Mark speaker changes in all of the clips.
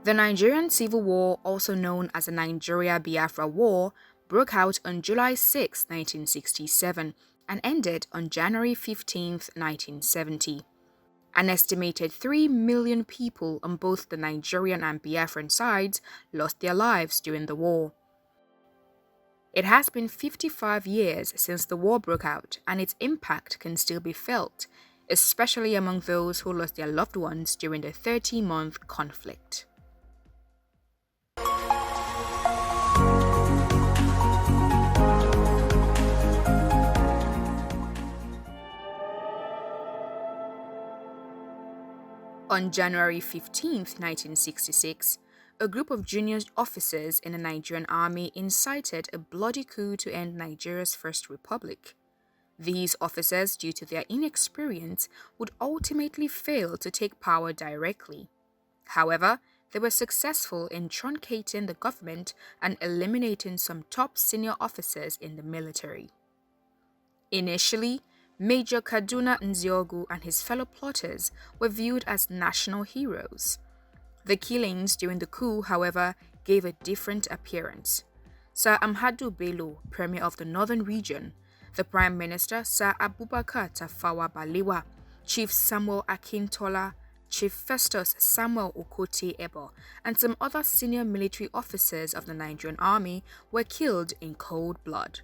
Speaker 1: The Nigerian Civil War, also known as the Nigeria-Biafra War, broke out on July 6, 1967 and ended on January 15, 1970. An estimated 3 million people on both the Nigerian and Biafran sides lost their lives during the war. It has been 55 years since the war broke out, and its impact can still be felt, especially among those who lost their loved ones during the 30-month conflict. On January 15, 1966, a group of junior officers in the Nigerian army incited a bloody coup to end Nigeria's First Republic. These officers, due to their inexperience, would ultimately fail to take power directly. However, they were successful in truncating the government and eliminating some top senior officers in the military. Initially, Major Kaduna-Nzeogwu and his fellow plotters were viewed as national heroes. The killings during the coup, however, gave a different appearance. Sir Ahmadu Bello, Premier of the Northern Region, the Prime Minister Sir Abubakar Tafawa Balewa, Chief Samuel Akintola, Chief Festus Samuel Okotie Ebo, and some other senior military officers of the Nigerian Army were killed in cold blood.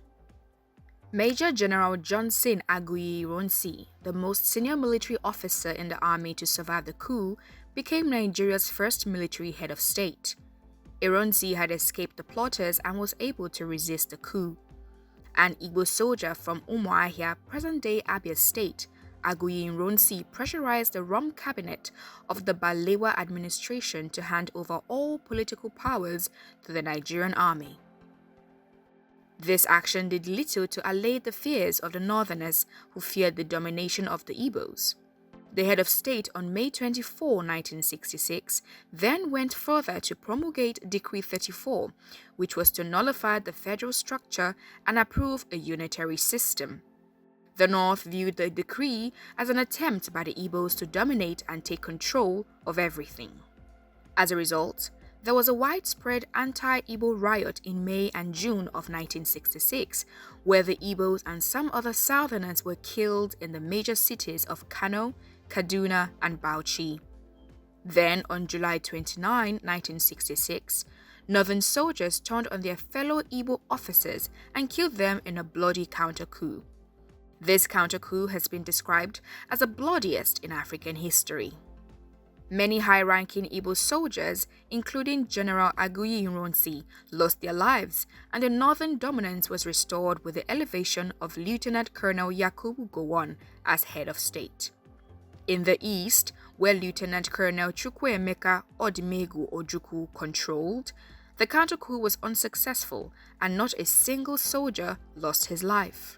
Speaker 1: Major General Johnson Aguiyi-Ironsi, the most senior military officer in the army to survive the coup, became Nigeria's first military head of state. Ironsi had escaped the plotters and was able to resist the coup. An Igbo soldier from Umuahia, present-day Abia State, Aguiyi-Ironsi pressurized the Rum cabinet of the Balewa administration to hand over all political powers to the Nigerian army. This action did little to allay the fears of the Northerners, who feared the domination of the Igbos. The head of state on May 24, 1966, then went further to promulgate Decree 34, which was to nullify the federal structure and approve a unitary system. The North viewed the decree as an attempt by the Igbos to dominate and take control of everything. As a result, there was a widespread anti-Igbo riot in May and June of 1966, where the Igbos and some other Southerners were killed in the major cities of Kano, Kaduna, and Bauchi. Then, on July 29, 1966, Northern soldiers turned on their fellow Igbo officers and killed them in a bloody counter-coup. This counter-coup has been described as the bloodiest in African history. Many high-ranking Igbo soldiers, including General Aguiyi-Ironsi, lost their lives, and the northern dominance was restored with the elevation of Lieutenant Colonel Yakubu Gowon as head of state. In the east, where Lieutenant Colonel Chukwuemeka Ojukwu controlled, the counter-coup was unsuccessful and not a single soldier lost his life.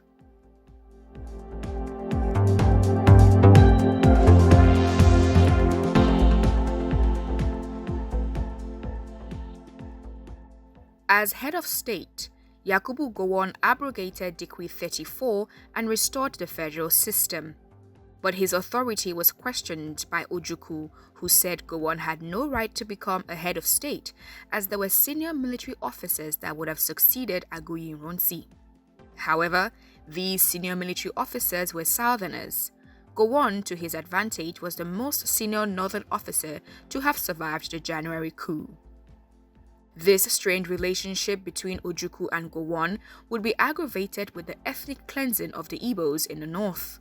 Speaker 1: As head of state, Yakubu Gowon abrogated Decree 34 and restored the federal system. But his authority was questioned by Ojukwu, who said Gowon had no right to become a head of state, as there were senior military officers that would have succeeded Aguiyi-Ironsi. However, these senior military officers were Southerners. Gowon, to his advantage, was the most senior Northern officer to have survived the January coup. This strained relationship between Ojukwu and Gowon would be aggravated with the ethnic cleansing of the Igbos in the north.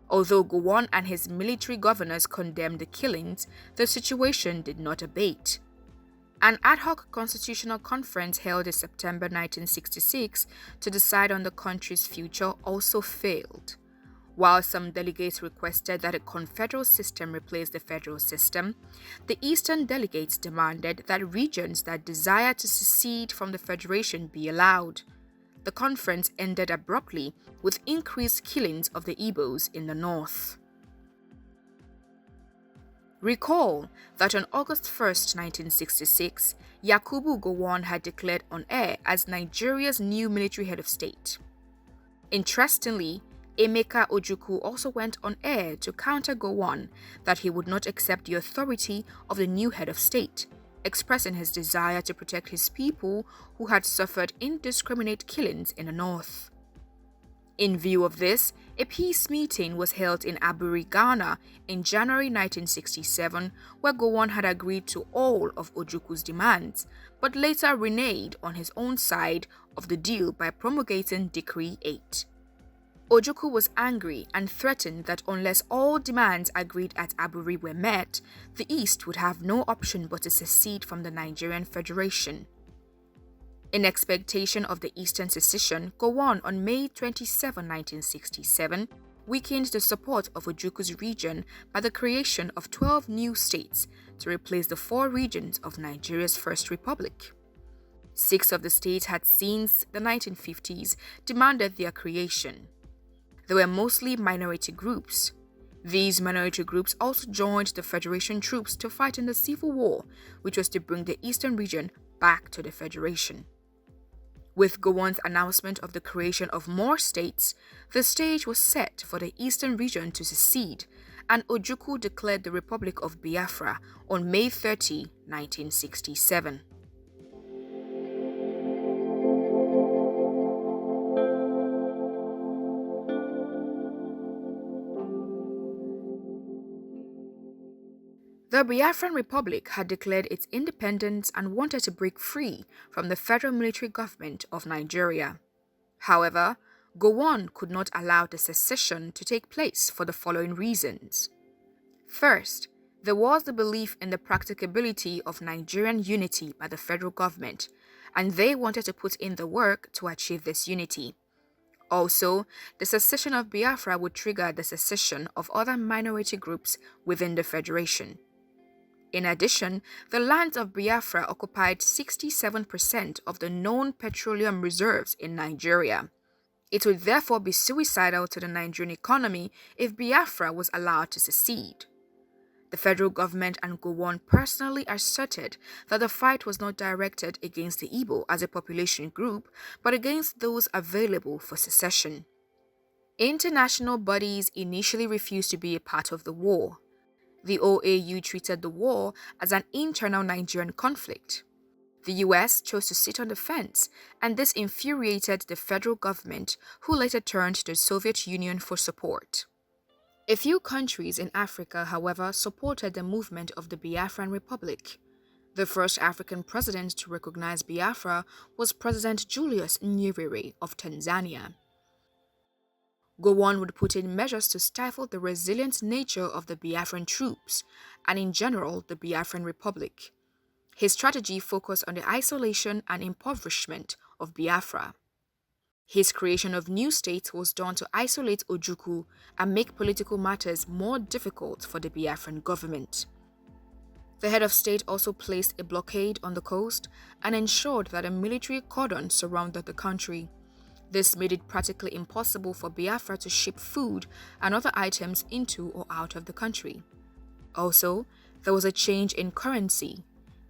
Speaker 1: Although Gowon and his military governors condemned the killings, the situation did not abate. An ad hoc constitutional conference held in September 1966 to decide on the country's future also failed. While some delegates requested that a confederal system replace the federal system, the eastern delegates demanded that regions that desire to secede from the federation be allowed. The conference ended abruptly with increased killings of the Igbos in the north. Recall that on August 1, 1966, Yakubu Gowon had declared on air as Nigeria's new military head of state. Interestingly, Emeka Ojukwu also went on air to counter Gowon that he would not accept the authority of the new head of state. expressing his desire to protect his people who had suffered indiscriminate killings in the north. In view of this, a peace meeting was held in Aburi, Ghana in January 1967, where Gowon had agreed to all of Ojukwu's demands, but later reneged on his own side of the deal by promulgating Decree 8. Ojukwu was angry and threatened that unless all demands agreed at Aburi were met, the East would have no option but to secede from the Nigerian Federation. In expectation of the Eastern secession, Gowon on May 27, 1967, weakened the support of Ojukwu's region by the creation of 12 new states to replace the 4 regions of Nigeria's First Republic. 6 of the states had since the 1950s demanded their creation. They were mostly minority groups. These minority groups also joined the Federation troops to fight in the Civil War, which was to bring the Eastern region back to the Federation. With Gowon's announcement of the creation of more states, the stage was set for the Eastern region to secede, and Ojukwu declared the Republic of Biafra on May 30, 1967. The Biafran Republic had declared its independence and wanted to break free from the federal military government of Nigeria. However, Gowon could not allow the secession to take place for the following reasons. First, there was the belief in the practicability of Nigerian unity by the federal government, and they wanted to put in the work to achieve this unity. Also, the secession of Biafra would trigger the secession of other minority groups within the Federation. In addition, the lands of Biafra occupied 67% of the known petroleum reserves in Nigeria. It would therefore be suicidal to the Nigerian economy if Biafra was allowed to secede. The federal government and Gowon personally asserted that the fight was not directed against the Igbo as a population group, but against those available for secession. International bodies initially refused to be a part of the war. The OAU treated the war as an internal Nigerian conflict. The US chose to sit on the fence, and this infuriated the federal government, who later turned to the Soviet Union for support. A few countries in Africa, however, supported the movement of the Biafran Republic. The first African president to recognize Biafra was President Julius Nyerere of Tanzania. Gowon would put in measures to stifle the resilient nature of the Biafran troops and, in general, the Biafran Republic. His strategy focused on the isolation and impoverishment of Biafra. His creation of new states was done to isolate Ojukwu and make political matters more difficult for the Biafran government. The head of state also placed a blockade on the coast and ensured that a military cordon surrounded the country. This made it practically impossible for Biafra to ship food and other items into or out of the country. Also, there was a change in currency.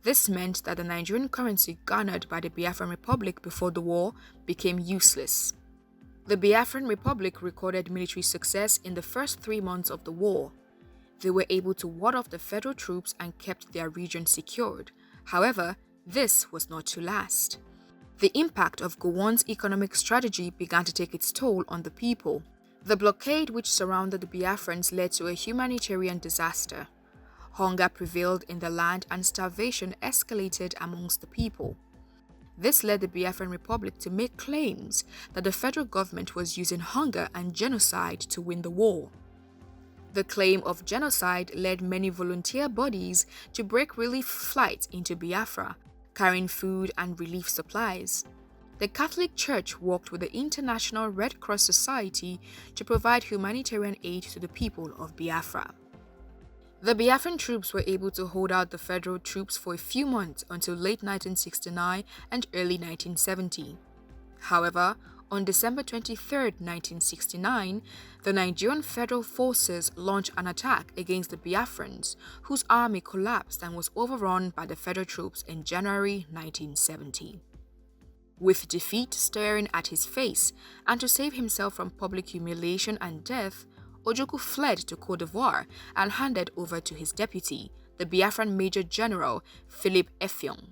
Speaker 1: This meant that the Nigerian currency garnered by the Biafran Republic before the war became useless. The Biafran Republic recorded military success in the first 3 months of the war. They were able to ward off the federal troops and kept their region secured. However, this was not to last. The impact of Gowon's economic strategy began to take its toll on the people. The blockade which surrounded the Biafrans led to a humanitarian disaster. Hunger prevailed in the land and starvation escalated amongst the people. This led the Biafran Republic to make claims that the federal government was using hunger and genocide to win the war. The claim of genocide led many volunteer bodies to break relief flights into Biafra, carrying food and relief supplies. The Catholic Church worked with the International Red Cross Society to provide humanitarian aid to the people of Biafra. The Biafran troops were able to hold out the federal troops for a few months until late 1969 and early 1970. However, on December 23, 1969, the Nigerian Federal Forces launched an attack against the Biafrans, whose army collapsed and was overrun by the federal troops in January 1970. With defeat staring at his face, and to save himself from public humiliation and death, Ojukwu fled to Côte d'Ivoire and handed over to his deputy, the Biafran Major General Philip Effiong.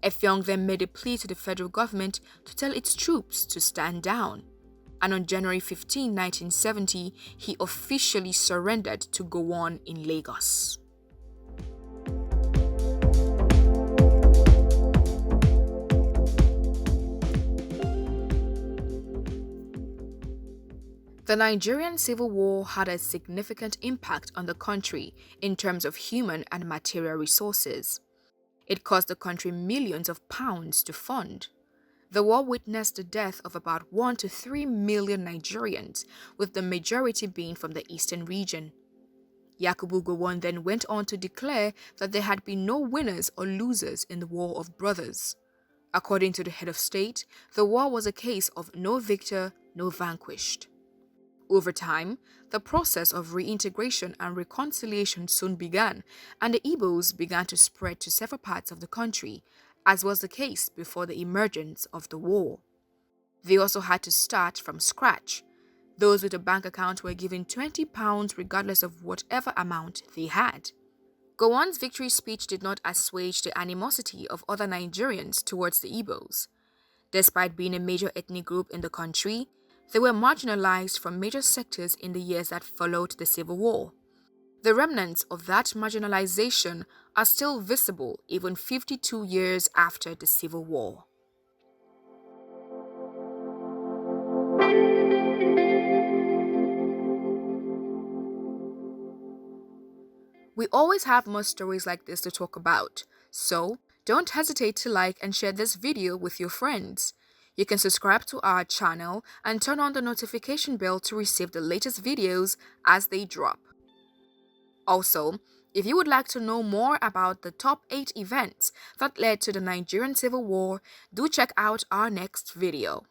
Speaker 1: Effiong then made a plea to the federal government to tell its troops to stand down, and on January 15, 1970, he officially surrendered to Gowon in Lagos. The Nigerian Civil War had a significant impact on the country in terms of human and material resources. It cost the country millions of pounds to fund. The war witnessed the death of about 1 to 3 million Nigerians, with the majority being from the eastern region. Yakubu Gowon then went on to declare that there had been no winners or losers in the War of Brothers. According to the head of state, the war was a case of no victor, no vanquished. Over time, the process of reintegration and reconciliation soon began, and the Igbos began to spread to several parts of the country, as was the case before the emergence of the war. They also had to start from scratch. Those with a bank account were given £20 regardless of whatever amount they had. Gowon's victory speech did not assuage the animosity of other Nigerians towards the Igbos. Despite being a major ethnic group in the country, they were marginalized from major sectors in the years that followed the Civil War. The remnants of that marginalization are still visible even 52 years after the Civil War. We always have more stories like this to talk about, so don't hesitate to like and share this video with your friends. You can subscribe to our channel and turn on the notification bell to receive the latest videos as they drop. Also, if you would like to know more about the top 8 events that led to the Nigerian Civil War, do check out our next video.